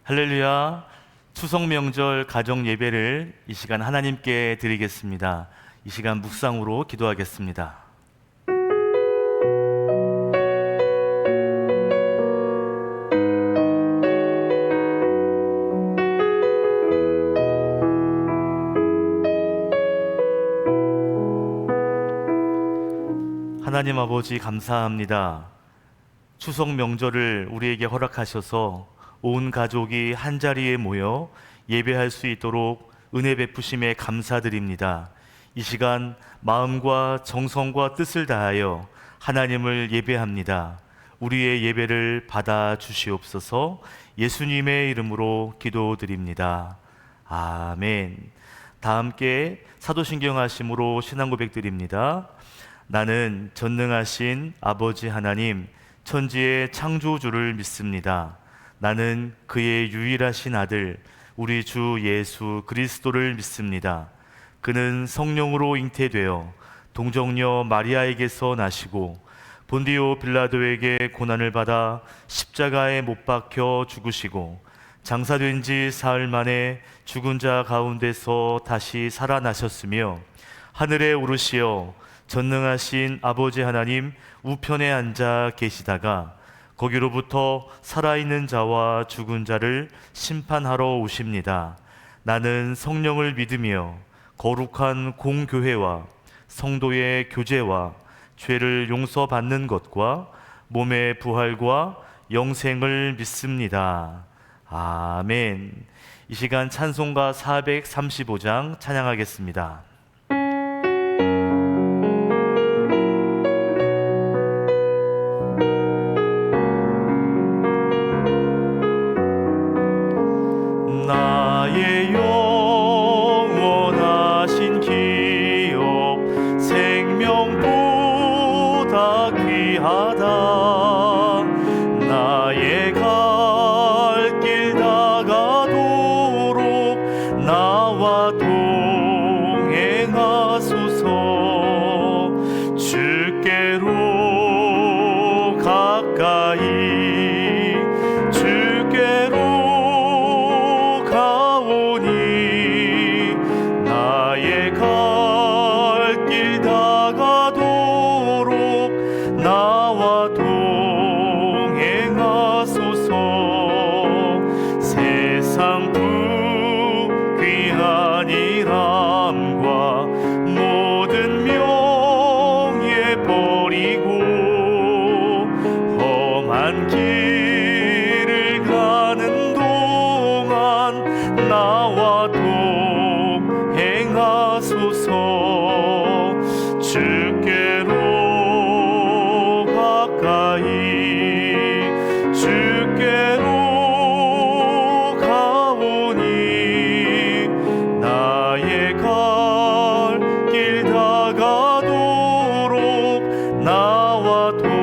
할렐루야. 추석 명절 가정 예배를 이 시간 하나님께 드리겠습니다. 이 시간 묵상으로 기도하겠습니다. 하나님 아버지 감사합니다. 추석 명절을 우리에게 허락하셔서 온 가족이 한자리에 모여 예배할 수 있도록 은혜 베푸심에 감사드립니다. 이 시간 마음과 정성과 뜻을 다하여 하나님을 예배합니다. 우리의 예배를 받아 주시옵소서. 예수님의 이름으로 기도드립니다. 아멘. 다 함께 사도신경 하심으로 신앙 고백드립니다. 나는 전능하신 아버지 하나님 천지의 창조주를 믿습니다. 나는 그의 유일하신 아들 우리 주 예수 그리스도를 믿습니다. 그는 성령으로 잉태되어 동정녀 마리아에게서 나시고 본디오 빌라도에게 고난을 받아 십자가에 못 박혀 죽으시고 장사된 지 사흘 만에 죽은 자 가운데서 다시 살아나셨으며 하늘에 오르시어 전능하신 아버지 하나님 우편에 앉아 계시다가 거기로부터 살아있는 자와 죽은 자를 심판하러 오십니다. 나는 성령을 믿으며 거룩한 공교회와 성도의 교제와 죄를 용서받는 것과 몸의 부활과 영생을 믿습니다. 아멘. 이 시간 찬송가 435장 찬양하겠습니다. 나의 영원하신 기업 생명보다 귀하다. 나의 갈 길 다가도록 나와 동행하소서. 주께로 가까이 나와 동행하소서. 주께로 가까이 주께로 가오니 나의 갈 길 다가도록 나와 동행하소서.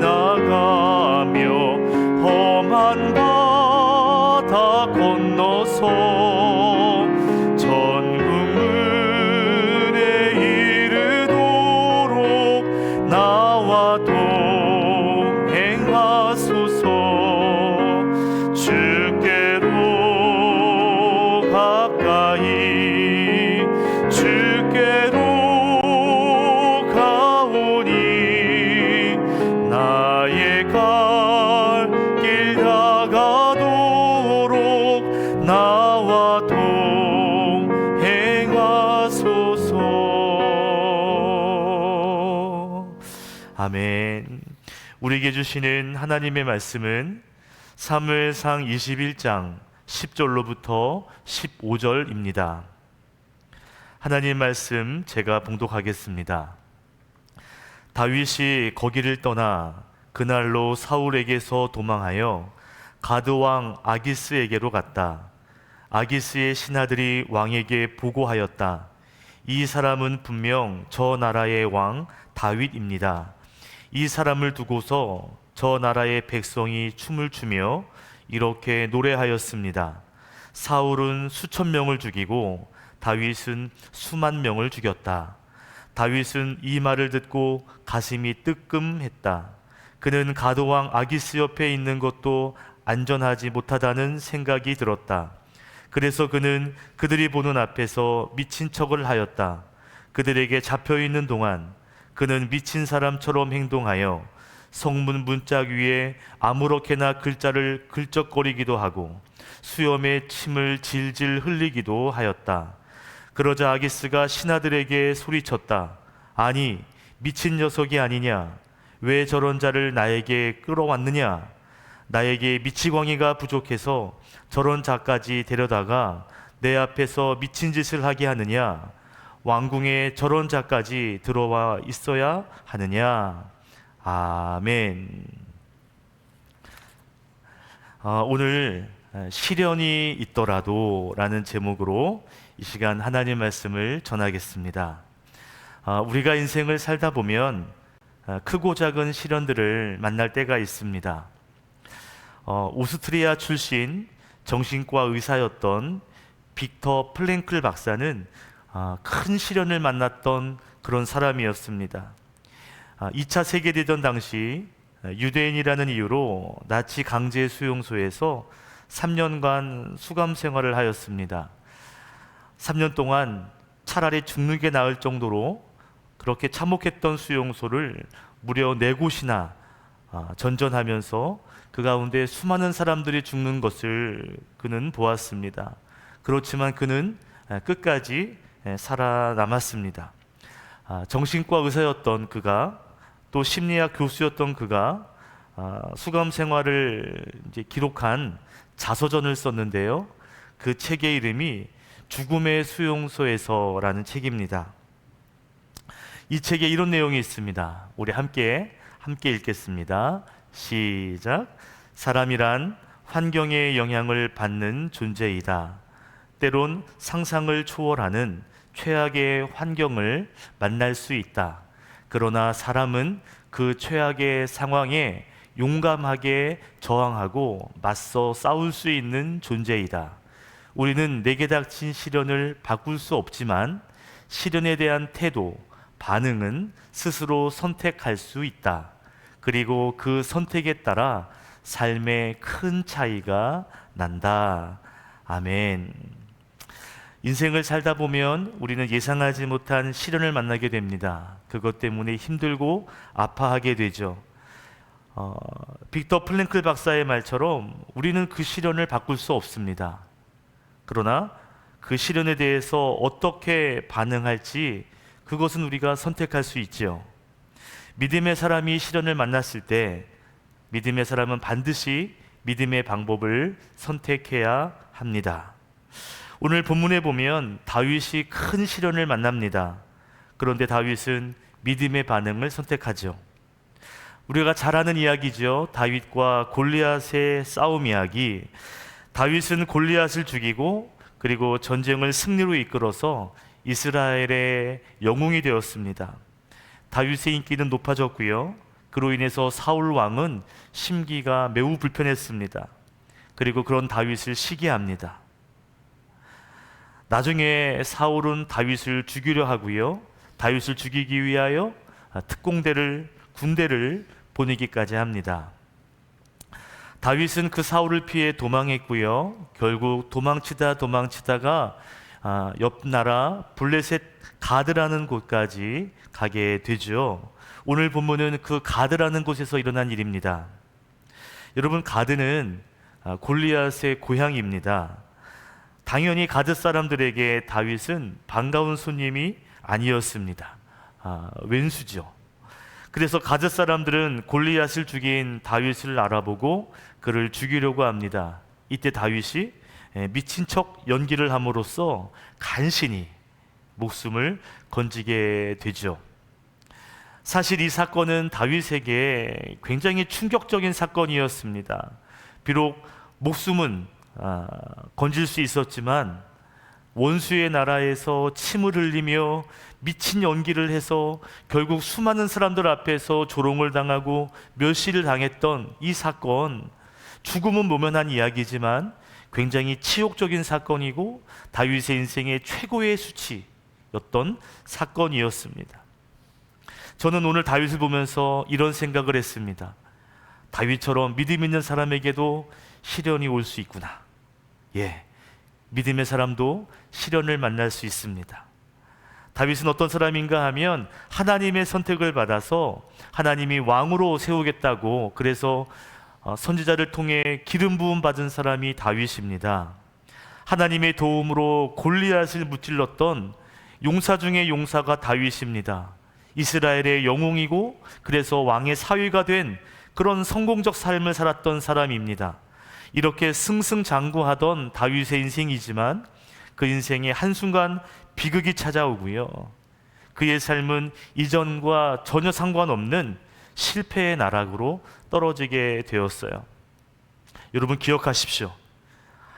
지나가며 험한 바다 건너서 전국문에 이르도록 나와 동행하소서. 주께로 가까이 주께로 나의 갈 길 다가도록 나와 동행하소서. 아멘. 우리에게 주시는 하나님의 말씀은 사무엘상 21장 10절로부터 15절입니다. 하나님 말씀 제가 봉독하겠습니다. 다윗이 거기를 떠나 그날로 사울에게서 도망하여 가드 왕 아기스에게로 갔다. 아기스의 신하들이 왕에게 보고하였다. 이 사람은 분명 저 나라의 왕 다윗입니다. 이 사람을 두고서 저 나라의 백성이 춤을 추며 이렇게 노래하였습니다. 사울은 수천 명을 죽이고 다윗은 수만 명을 죽였다. 다윗은 이 말을 듣고 가슴이 뜨끔했다. 그는 가도왕 아기스 옆에 있는 것도 안전하지 못하다는 생각이 들었다. 그래서 그는 그들이 보는 앞에서 미친 척을 하였다. 그들에게 잡혀있는 동안 그는 미친 사람처럼 행동하여 성문 문짝 위에 아무렇게나 글자를 긁적거리기도 하고 수염에 침을 질질 흘리기도 하였다. 그러자 아기스가 신하들에게 소리쳤다. 아니, 미친 녀석이 아니냐? 왜 저런 자를 나에게 끌어왔느냐? 나에게 미치광이가 부족해서 저런 자까지 데려다가 내 앞에서 미친 짓을 하게 하느냐? 왕궁에 저런 자까지 들어와 있어야 하느냐? 아멘. 오늘 시련이 있더라도 라는 제목으로 이 시간 하나님 말씀을 전하겠습니다. 우리가 인생을 살다 보면 크고 작은 시련들을 만날 때가 있습니다. 오스트리아 출신 정신과 의사였던 빅터 플랭클 박사는 큰 시련을 만났던 그런 사람이었습니다. 2차 세계대전 당시 유대인이라는 이유로 나치 강제 수용소에서 3년간 수감 생활을 하였습니다. 3년 동안 차라리 죽는 게 나을 정도로 그렇게 참혹했던 수용소를 무려 4곳이나 전전하면서 그 가운데 수많은 사람들이 죽는 것을 그는 보았습니다. 그렇지만 그는 끝까지 살아남았습니다. 정신과 의사였던 그가, 또 심리학 교수였던 그가 수감 생활을 이제 기록한 자서전을 썼는데요. 그 책의 이름이 죽음의 수용소에서라는 책입니다. 이 책에 이런 내용이 있습니다. 우리 함께 읽겠습니다. 시작. 사람이란 환경의 영향을 받는 존재이다. 때론 상상을 초월하는 최악의 환경을 만날 수 있다. 그러나 사람은 그 최악의 상황에 용감하게 저항하고 맞서 싸울 수 있는 존재이다. 우리는 내게 닥친 시련을 바꿀 수 없지만 시련에 대한 태도, 반응은 스스로 선택할 수 있다. 그리고 그 선택에 따라 삶에 큰 차이가 난다. 아멘. 인생을 살다 보면 우리는 예상하지 못한 시련을 만나게 됩니다. 그것 때문에 힘들고 아파하게 되죠. 빅터 플랭클 박사의 말처럼 우리는 그 시련을 바꿀 수 없습니다. 그러나 그 시련에 대해서 어떻게 반응할지 그것은 우리가 선택할 수 있지요. 믿음의 사람이 시련을 만났을 때 믿음의 사람은 반드시 믿음의 방법을 선택해야 합니다. 오늘 본문에 보면 다윗이 큰 시련을 만납니다. 그런데 다윗은 믿음의 반응을 선택하죠. 우리가 잘 아는 이야기죠. 다윗과 골리앗의 싸움 이야기. 다윗은 골리앗을 죽이고 그리고 전쟁을 승리로 이끌어서 이스라엘의 영웅이 되었습니다. 다윗의 인기는 높아졌고요. 그로 인해서 사울 왕은 심기가 매우 불편했습니다. 그리고 그런 다윗을 시기합니다. 나중에 사울은 다윗을 죽이려 하고요. 다윗을 죽이기 위하여 군대를 보내기까지 합니다. 다윗은 그 사울을 피해 도망했고요. 결국 도망치다가 옆 나라 블레셋 가드라는 곳까지 가게 되죠. 오늘 본문은 그 가드라는 곳에서 일어난 일입니다. 여러분, 가드는 골리앗의 고향입니다. 당연히 가드 사람들에게 다윗은 반가운 손님이 아니었습니다. 왼수죠. 그래서 가드 사람들은 골리앗을 죽인 다윗을 알아보고 그를 죽이려고 합니다. 이때 다윗이 미친 척 연기를 함으로써 간신히 목숨을 건지게 되죠. 사실 이 사건은 다윗에게 굉장히 충격적인 사건이었습니다. 비록 목숨은 건질 수 있었지만 원수의 나라에서 침을 흘리며 미친 연기를 해서 결국 수많은 사람들 앞에서 조롱을 당하고 멸시를 당했던 이 사건, 죽음은 모면한 이야기지만 굉장히 치욕적인 사건이고 다윗의 인생의 최고의 수치였던 사건이었습니다. 저는 오늘 다윗을 보면서 이런 생각을 했습니다. 다윗처럼 믿음 있는 사람에게도 시련이 올 수 있구나. 예, 믿음의 사람도 시련을 만날 수 있습니다. 다윗은 어떤 사람인가 하면 하나님의 선택을 받아서 하나님이 왕으로 세우겠다고, 그래서 선지자를 통해 기름 부음 받은 사람이 다윗입니다. 하나님의 도움으로 골리앗을 무찔렀던 용사 중의 용사가 다윗입니다. 이스라엘의 영웅이고 그래서 왕의 사위가 된 그런 성공적 삶을 살았던 사람입니다. 이렇게 승승장구하던 다윗의 인생이지만 그 인생에 한순간 비극이 찾아오고요, 그의 삶은 이전과 전혀 상관없는 실패의 나락으로 떨어지게 되었어요. 여러분 기억하십시오.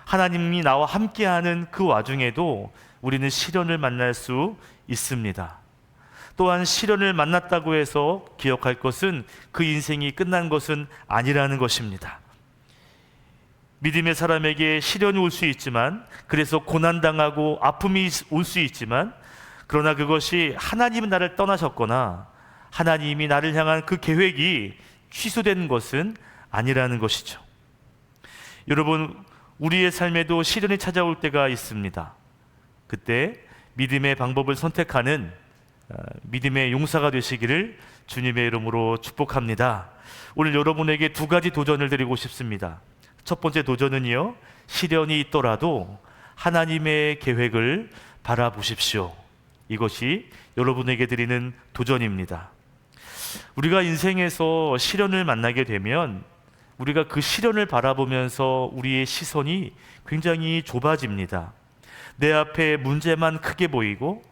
하나님이 나와 함께하는 그 와중에도 우리는 시련을 만날 수 있습니다. 또한 시련을 만났다고 해서 기억할 것은 그 인생이 끝난 것은 아니라는 것입니다. 믿음의 사람에게 시련이 올 수 있지만, 그래서 고난당하고 아픔이 올 수 있지만, 그러나 그것이 하나님은 나를 떠나셨거나 하나님이 나를 향한 그 계획이 취소된 것은 아니라는 것이죠. 여러분, 우리의 삶에도 시련이 찾아올 때가 있습니다. 그때 믿음의 방법을 선택하는 믿음의 용사가 되시기를 주님의 이름으로 축복합니다. 오늘 여러분에게 두 가지 도전을 드리고 싶습니다. 첫 번째 도전은요, 시련이 있더라도 하나님의 계획을 바라보십시오. 이것이 여러분에게 드리는 도전입니다. 우리가 인생에서 시련을 만나게 되면 우리가 그 시련을 바라보면서 우리의 시선이 굉장히 좁아집니다. 내 앞에 문제만 크게 보이고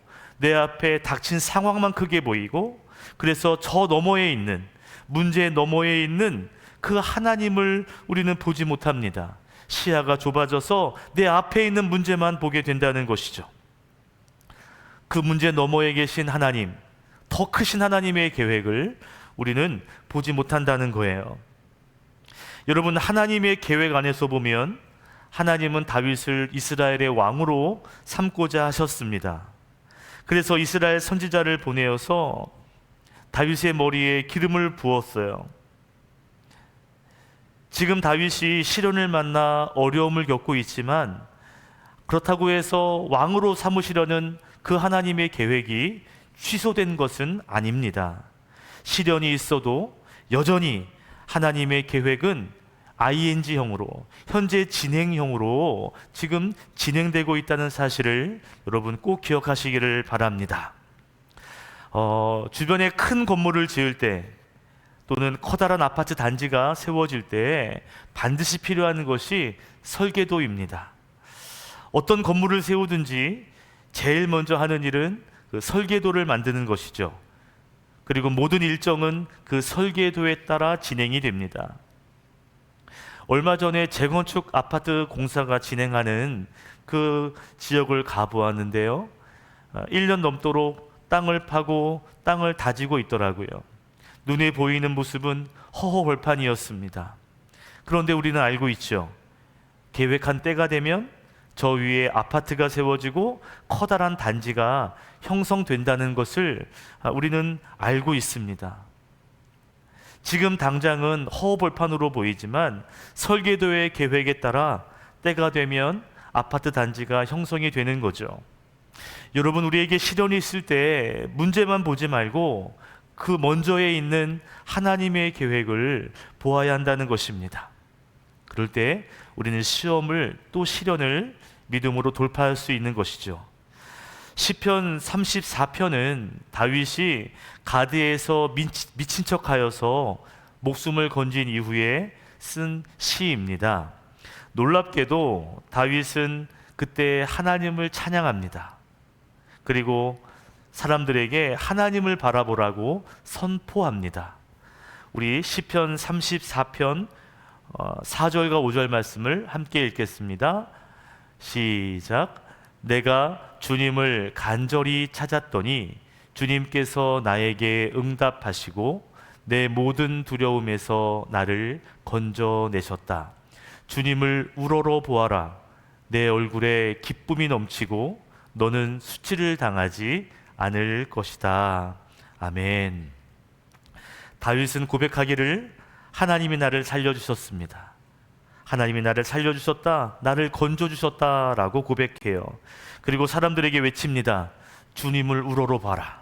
내 앞에 닥친 상황만 크게 보이고, 그래서 저 너머에 있는, 문제 너머에 있는 그 하나님을 우리는 보지 못합니다. 시야가 좁아져서 내 앞에 있는 문제만 보게 된다는 것이죠. 그 문제 너머에 계신 하나님, 더 크신 하나님의 계획을 우리는 보지 못한다는 거예요. 여러분, 하나님의 계획 안에서 보면 하나님은 다윗을 이스라엘의 왕으로 삼고자 하셨습니다. 그래서 이스라엘 선지자를 보내어서 다윗의 머리에 기름을 부었어요. 지금 다윗이 시련을 만나 어려움을 겪고 있지만, 그렇다고 해서 왕으로 삼으시려는 그 하나님의 계획이 취소된 것은 아닙니다. 시련이 있어도 여전히 하나님의 계획은 ing형으로, 현재 진행형으로 지금 진행되고 있다는 사실을 여러분 꼭 기억하시기를 바랍니다. 주변에 큰 건물을 지을 때, 또는 커다란 아파트 단지가 세워질 때 반드시 필요한 것이 설계도입니다. 어떤 건물을 세우든지 제일 먼저 하는 일은 그 설계도를 만드는 것이죠. 그리고 모든 일정은 그 설계도에 따라 진행이 됩니다. 얼마 전에 재건축 아파트 공사가 진행하는 그 지역을 가보았는데요, 1년 넘도록 땅을 파고 땅을 다지고 있더라고요. 눈에 보이는 모습은 허허벌판이었습니다. 그런데 우리는 알고 있죠. 계획한 때가 되면 저 위에 아파트가 세워지고 커다란 단지가 형성된다는 것을 우리는 알고 있습니다. 지금 당장은 허허벌판으로 보이지만 설계도의 계획에 따라 때가 되면 아파트 단지가 형성이 되는 거죠. 여러분, 우리에게 시련이 있을 때 문제만 보지 말고 그 먼저에 있는 하나님의 계획을 보아야 한다는 것입니다. 그럴 때 우리는 시험을, 또 시련을 믿음으로 돌파할 수 있는 것이죠. 시편 34편은 다윗이 가드에서 미친 척하여서 목숨을 건진 이후에 쓴 시입니다. 놀랍게도 다윗은 그때 하나님을 찬양합니다. 그리고 사람들에게 하나님을 바라보라고 선포합니다. 우리 시편 34편 4절과 5절 말씀을 함께 읽겠습니다. 시작. 내가 주님을 간절히 찾았더니 주님께서 나에게 응답하시고 내 모든 두려움에서 나를 건져내셨다. 주님을 우러러 보아라. 내 얼굴에 기쁨이 넘치고 너는 수치를 당하지 않을 것이다. 아멘. 다윗은 고백하기를 하나님이 나를 살려주셨습니다. 하나님이 나를 살려주셨다, 나를 건져주셨다 라고 고백해요. 그리고 사람들에게 외칩니다. 주님을 우러러봐라,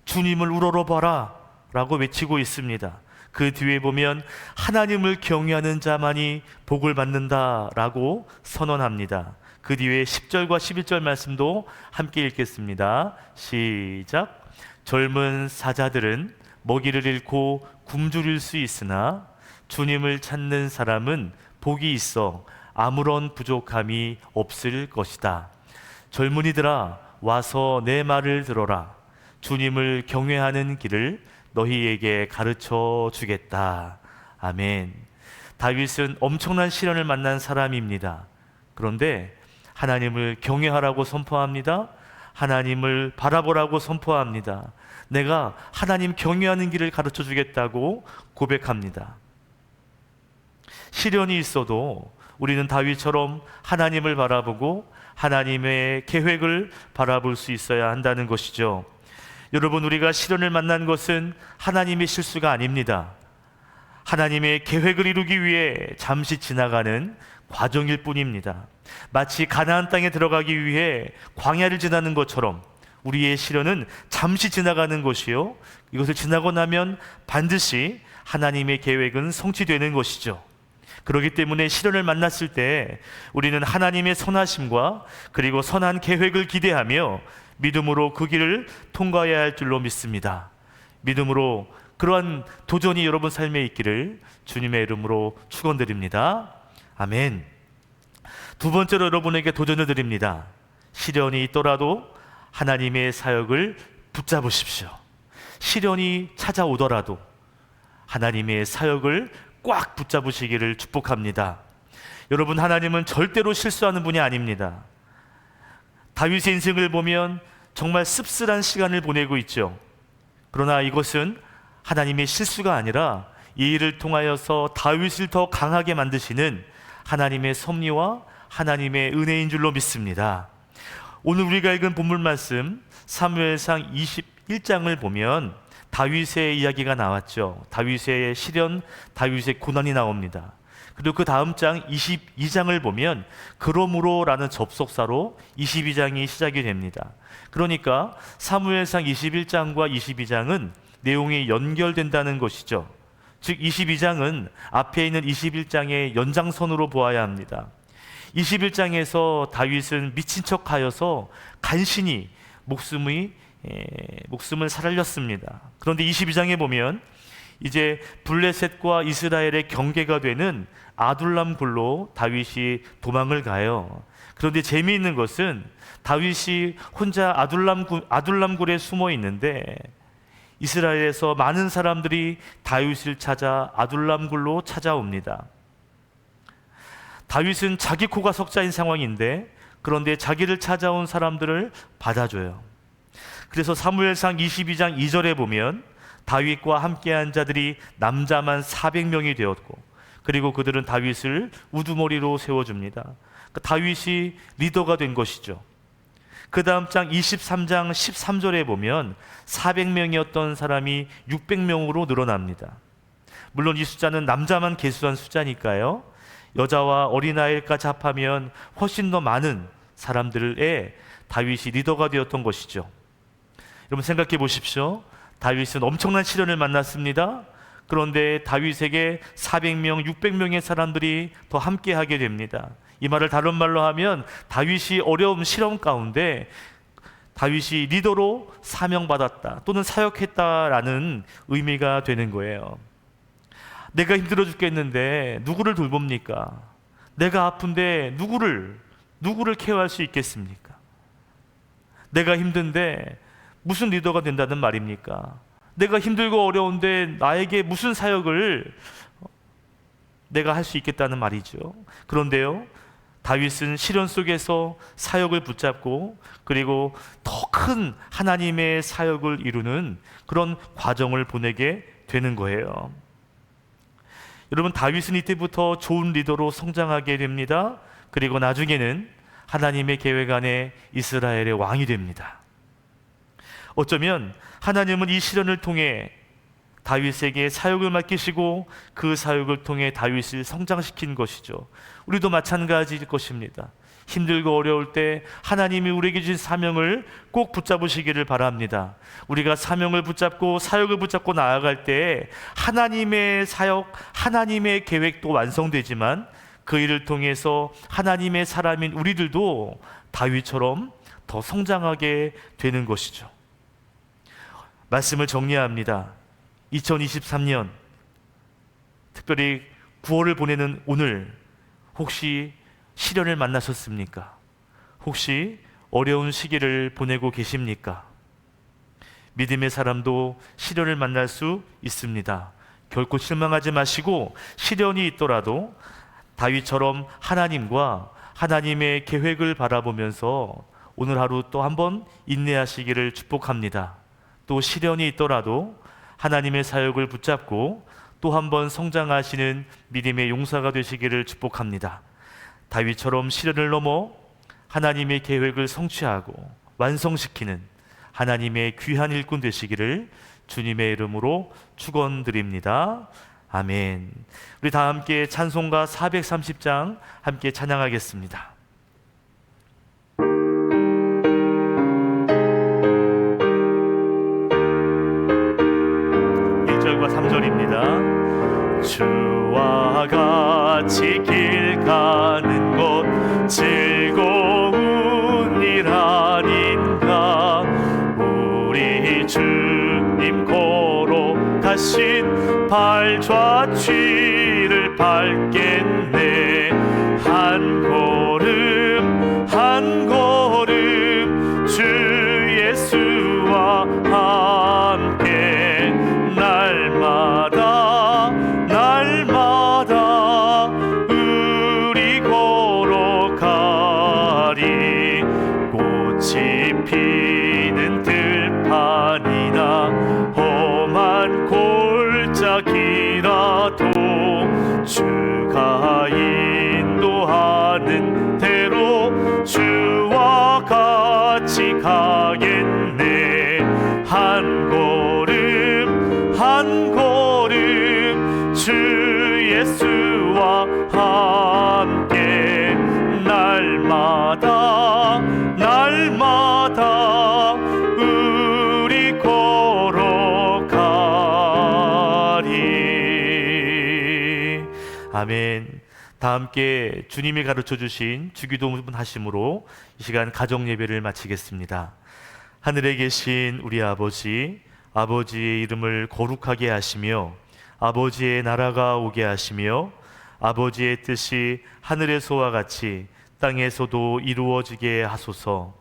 주님을 우러러봐라 라고 외치고 있습니다. 그 뒤에 보면 하나님을 경외하는 자만이 복을 받는다 라고 선언합니다. 그 뒤에 10절과 11절 말씀도 함께 읽겠습니다. 시작. 젊은 사자들은 먹이를 잃고 굶주릴 수 있으나 주님을 찾는 사람은 복이 있어 아무런 부족함이 없을 것이다. 젊은이들아, 와서 내 말을 들어라. 주님을 경외하는 길을 너희에게 가르쳐 주겠다. 아멘. 다윗은 엄청난 시련을 만난 사람입니다. 그런데 하나님을 경외하라고 선포합니다. 하나님을 바라보라고 선포합니다. 내가 하나님 경외하는 길을 가르쳐 주겠다고 고백합니다. 시련이 있어도 우리는 다윗처럼 하나님을 바라보고 하나님의 계획을 바라볼 수 있어야 한다는 것이죠. 여러분, 우리가 시련을 만난 것은 하나님의 실수가 아닙니다. 하나님의 계획을 이루기 위해 잠시 지나가는 과정일 뿐입니다. 마치 가나안 땅에 들어가기 위해 광야를 지나는 것처럼 우리의 시련은 잠시 지나가는 것이요, 이것을 지나고 나면 반드시 하나님의 계획은 성취되는 것이죠. 그렇기 때문에 시련을 만났을 때 우리는 하나님의 선하심과 그리고 선한 계획을 기대하며 믿음으로 그 길을 통과해야 할 줄로 믿습니다. 믿음으로 그러한 도전이 여러분 삶에 있기를 주님의 이름으로 축원드립니다. 아멘. 두 번째로 여러분에게 도전을 드립니다. 시련이 있더라도 하나님의 사역을 붙잡으십시오. 시련이 찾아오더라도 하나님의 사역을 꽉 붙잡으시기를 축복합니다. 여러분, 하나님은 절대로 실수하는 분이 아닙니다. 다윗의 인생을 보면 정말 씁쓸한 시간을 보내고 있죠. 그러나 이것은 하나님의 실수가 아니라 이 일을 통하여서 다윗을 더 강하게 만드시는 하나님의 섭리와 하나님의 은혜인 줄로 믿습니다. 오늘 우리가 읽은 본문 말씀 사무엘상 21장을 보면 다윗의 이야기가 나왔죠. 다윗의 시련, 다윗의 고난이 나옵니다. 그리고 그 다음 장 22장을 보면 그러므로 라는 접속사로 22장이 시작이 됩니다. 그러니까 사무엘상 21장과 22장은 내용이 연결된다는 것이죠. 즉 22장은 앞에 있는 21장의 연장선으로 보아야 합니다. 21장에서 다윗은 미친 척하여서 간신히 목숨을 살렸습니다. 그런데 22장에 보면 이제 블레셋과 이스라엘의 경계가 되는 아둘람 굴로 다윗이 도망을 가요. 그런데 재미있는 것은 다윗이 혼자 아둘람 굴에 숨어 있는데 이스라엘에서 많은 사람들이 다윗을 찾아 아둘람 굴로 찾아옵니다. 다윗은 자기 코가 석자인 상황인데 그런데 자기를 찾아온 사람들을 받아줘요. 그래서 사무엘상 22장 2절에 보면 다윗과 함께한 자들이 남자만 400명이 되었고 그리고 그들은 다윗을 우두머리로 세워줍니다. 그러니까 다윗이 리더가 된 것이죠. 그 다음 장 23장 13절에 보면 400명이었던 사람이 600명으로 늘어납니다. 물론 이 숫자는 남자만 계수한 숫자니까요. 여자와 어린아이까지 합하면 훨씬 더 많은 사람들의 다윗이 리더가 되었던 것이죠. 여러분 생각해 보십시오. 다윗은 엄청난 시련을 만났습니다. 그런데 다윗에게 400명, 600명의 사람들이 더 함께하게 됩니다. 이 말을 다른 말로 하면 다윗이 어려운 시련 가운데 다윗이 리더로 사명받았다 또는 사역했다라는 의미가 되는 거예요. 내가 힘들어 죽겠는데 누구를 돌봅니까? 내가 아픈데 누구를 케어할 수 있겠습니까? 내가 힘든데 무슨 리더가 된다는 말입니까? 내가 힘들고 어려운데 나에게 무슨 사역을 내가 할 수 있겠다는 말이죠. 그런데요, 다윗은 시련 속에서 사역을 붙잡고 그리고 더 큰 하나님의 사역을 이루는 그런 과정을 보내게 되는 거예요. 여러분, 다윗은 이때부터 좋은 리더로 성장하게 됩니다. 그리고 나중에는 하나님의 계획 안에 이스라엘의 왕이 됩니다. 어쩌면 하나님은 이 시련을 통해 다윗에게 사역을 맡기시고 그 사역을 통해 다윗을 성장시킨 것이죠. 우리도 마찬가지일 것입니다. 힘들고 어려울 때 하나님이 우리에게 주신 사명을 꼭 붙잡으시기를 바랍니다. 우리가 사명을 붙잡고 사역을 붙잡고 나아갈 때 하나님의 사역, 하나님의 계획도 완성되지만 그 일을 통해서 하나님의 사람인 우리들도 다윗처럼 더 성장하게 되는 것이죠. 말씀을 정리합니다. 2023년, 특별히 9월을 보내는 오늘, 혹시 시련을 만나셨습니까? 혹시 어려운 시기를 보내고 계십니까? 믿음의 사람도 시련을 만날 수 있습니다. 결코 실망하지 마시고 시련이 있더라도 다윗처럼 하나님과 하나님의 계획을 바라보면서 오늘 하루 또 한번 인내하시기를 축복합니다. 또 시련이 있더라도 하나님의 사역을 붙잡고 또 한번 성장하시는 믿음의 용사가 되시기를 축복합니다. 다윗처럼 시련을 넘어 하나님의 계획을 성취하고 완성시키는 하나님의 귀한 일꾼 되시기를 주님의 이름으로 축원드립니다. 아멘. 우리 다 함께 찬송가 430장 함께 찬양하겠습니다. 1절과 3절입니다. 주와 같이 길 가는 곳 즐거운 일 아닌가. 우리 주님 걸어가신 발자취를 밟겠네. 한 걸음 한 걸음 주 예수와 함께 날마다 날마다 우리 걸어가리. 꽃이 피는 들판이나 험한 골짜기라도 주가 인도하는 대로 주와 같이 가겠네. 한 걸음 한 걸음 주 예수와 함께 날마다 날마다 우리 걸어가리. 아멘. 다 함께 주님이 가르쳐 주신 주기도 하심으로 이 시간 가정 예배를 마치겠습니다. 하늘에 계신 우리 아버지, 아버지의 이름을 거룩하게 하시며 아버지의 나라가 오게 하시며 아버지의 뜻이 하늘에서와 같이 땅에서도 이루어지게 하소서.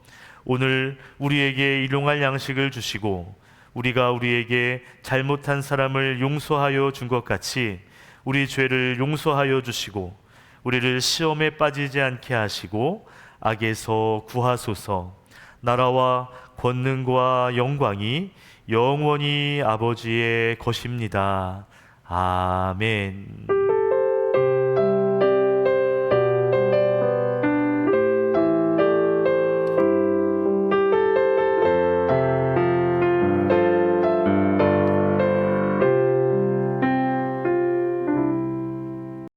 오늘 우리에게 일용할 양식을 주시고 우리가 우리에게 잘못한 사람을 용서하여 준 것 같이 우리 죄를 용서하여 주시고 우리를 시험에 빠지지 않게 하시고 악에서 구하소서. 나라와 권능과 영광이 영원히 아버지의 것입니다. 아멘.